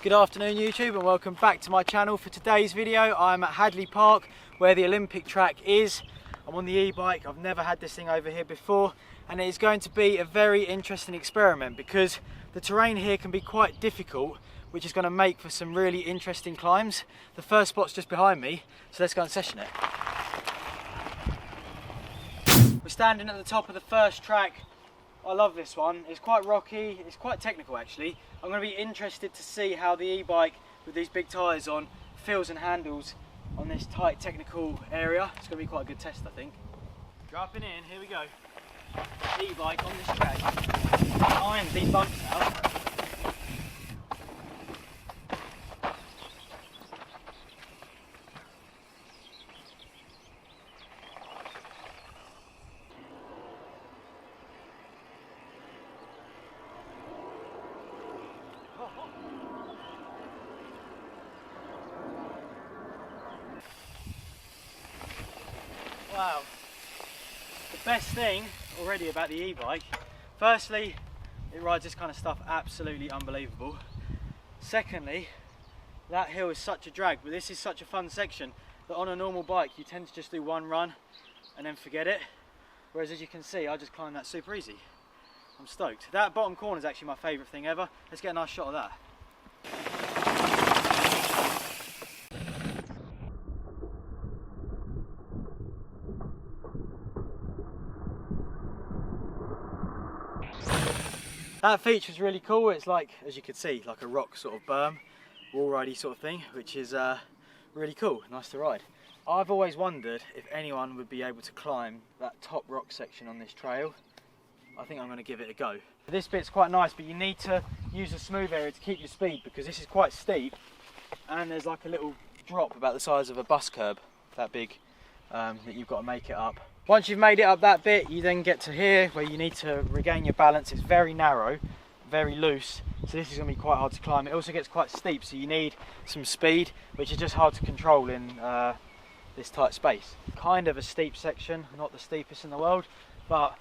Good afternoon YouTube and welcome back to my channel. For today's video I'm at Hadleigh Park where the Olympic track is. I'm on the e-bike. I've never had this thing over here before and it is going to be a very interesting experiment because the terrain here can be quite difficult, which is going to make for some really interesting climbs. The first spot's just behind me, so let's go and session it. We're standing at the top of the first track. I love this one. It's quite rocky, it's quite technical actually. I'm going to be interested to see how the e-bike with these big tyres on feels and handles on this tight technical area. It's going to be quite a good test I think. Dropping in, here we go. E-bike on this track. Iron these bumps out. Wow, the best thing already about the e-bike, firstly, it rides this kind of stuff absolutely unbelievable. Secondly, that hill is such a drag, but this is such a fun section that on a normal bike you tend to just do one run and then forget it. Whereas as you can see, I just climbed that super easy. I'm stoked. That bottom corner is actually my favourite thing ever. Let's get a nice shot of that. That feature is really cool. It's like, as you can see, like a rock sort of berm, wall ridey sort of thing, which is really cool, nice to ride. I've always wondered if anyone would be able to climb that top rock section on this trail. I think I'm going to give it a go. This bit's quite nice, but you need to use a smooth area to keep your speed because this is quite steep and there's like a little drop about the size of a bus curb, that big, that you've got to make it up. Once you've made it up that bit, you then get to here where you need to regain your balance. It's very narrow, very loose, so this is going to be quite hard to climb. It also gets quite steep, so you need some speed, which is just hard to control in this tight space. Kind of a steep section, not the steepest in the world, but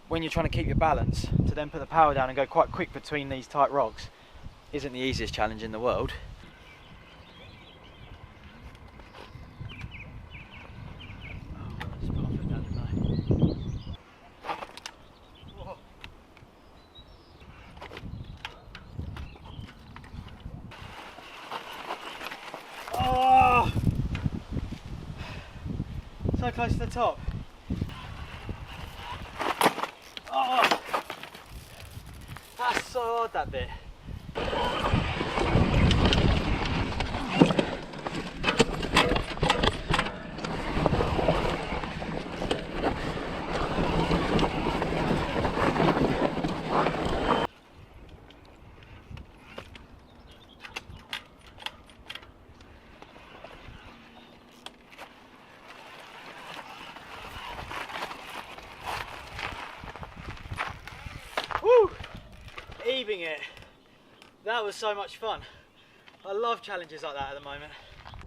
when you're trying to keep your balance, to then put the power down and go quite quick between these tight rocks isn't the easiest challenge in the world. Oh, so close to the top. Oh, that's so hard, that bit. Woo! Evening it. That was so much fun. I love challenges like that at the moment.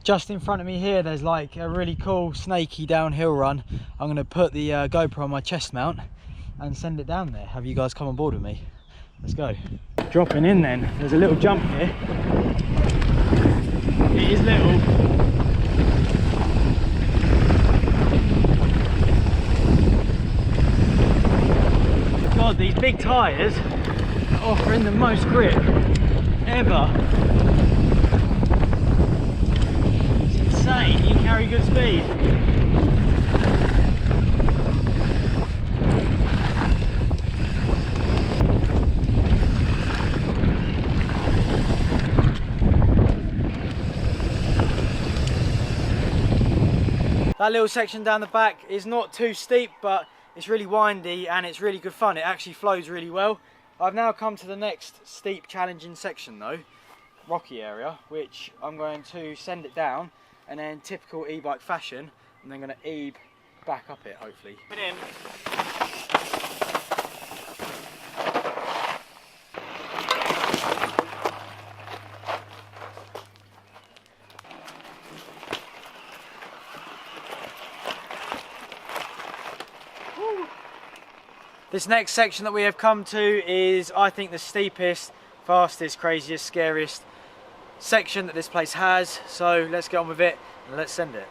Just in front of me here there's like a really cool snaky downhill run. I'm going to put the GoPro on my chest mount and send it down there. Have you guys come on board with me? Let's go. Dropping in then, there's a little jump here. It is little. God, these big tyres are offering the most grip ever. It's insane, you carry good speed. That little section down the back is not too steep, but it's really windy and it's really good fun. It actually flows really well. I've now come to the next steep, challenging section though, rocky area, which I'm going to send it down and then typical e-bike fashion, I'm then going to ebe back up it hopefully. Put in. This next section that we have come to is, I think, the steepest, fastest, craziest, scariest section that this place has, so let's get on with it and let's send it.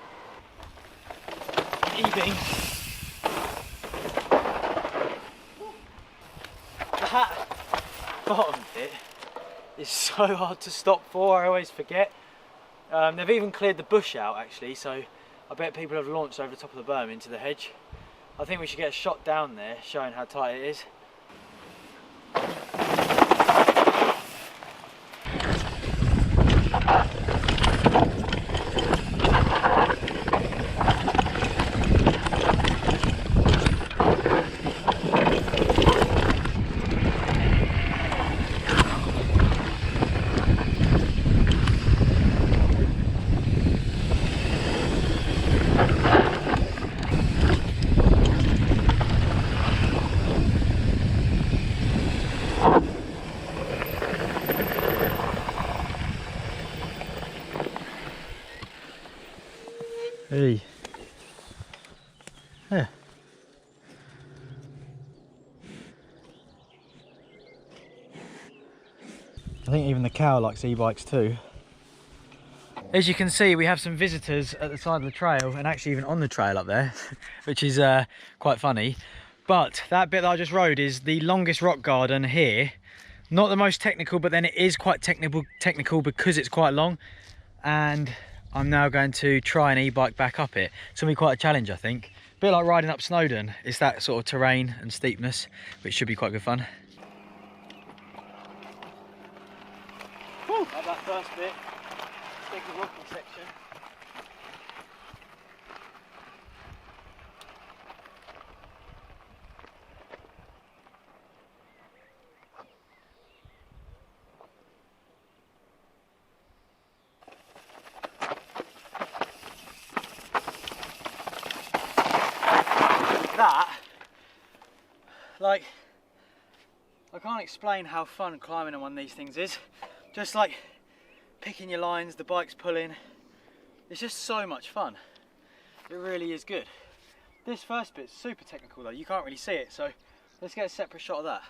E-beam. That bottom bit is so hard to stop for, I always forget. They've even cleared the bush out actually, so I bet people have launched over the top of the berm into the hedge. I think we should get a shot down there showing how tight it is. Hey. Yeah. I think even the cow likes e-bikes too. As you can see, we have some visitors at the side of the trail and actually even on the trail up there, which is quite funny. But that bit that I just rode is the longest rock garden here. Not the most technical, but then it is quite technical because it's quite long. And I'm now going to try an e-bike back up it. It's going to be quite a challenge, I think. A bit like riding up Snowdon. It's that sort of terrain and steepness, which should be quite good fun. Woo! Like that first bit, big rocky section. That, like, I can't explain how fun climbing on one of these things is. Just like picking your lines, the bike's pulling, it's just so much fun. It really is good. This first bit's super technical though, you can't really see it, so let's get a separate shot of that.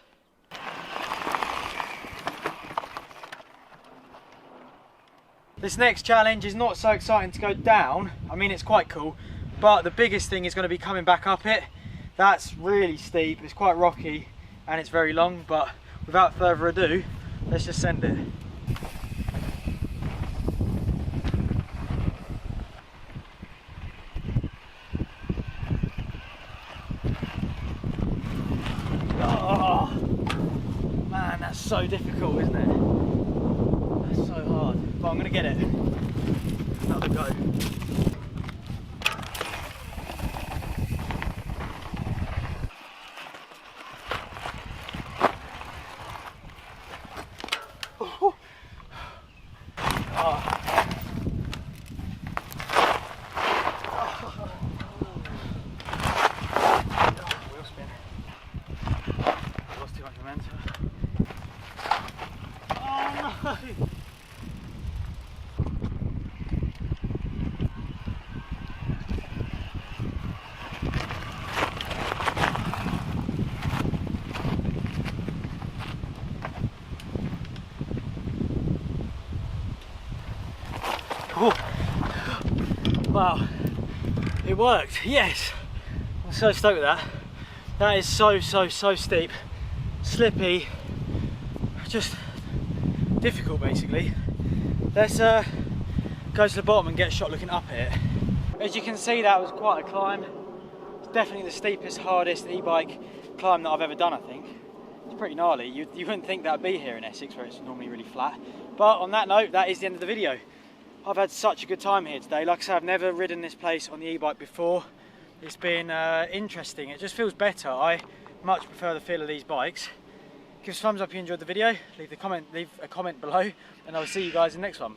This next challenge is not so exciting to go down. I mean, it's quite cool, but the biggest thing is going to be coming back up it. That's really steep, it's quite rocky and it's very long, but without further ado, let's just send it. Oh man, that's so difficult, isn't it? That's so hard, but I'm going to get it. Another go. Wow, it worked, yes. I'm so stoked with that. That is so steep, slippy, just difficult basically. Let's go to the bottom and get a shot looking up here. As you can see, that was quite a climb. It's definitely the steepest, hardest e-bike climb that I've ever done, I think. It's pretty gnarly. You wouldn't think that would be here in Essex where it's normally really flat. But on that note, that is the end of the video. I've had such a good time here today. Like I said, I've never ridden this place on the e-bike before. It's been interesting. It just feels better. I much prefer the feel of these bikes. Give us a thumbs up if you enjoyed the video. Leave a comment below, and I'll see you guys in the next one.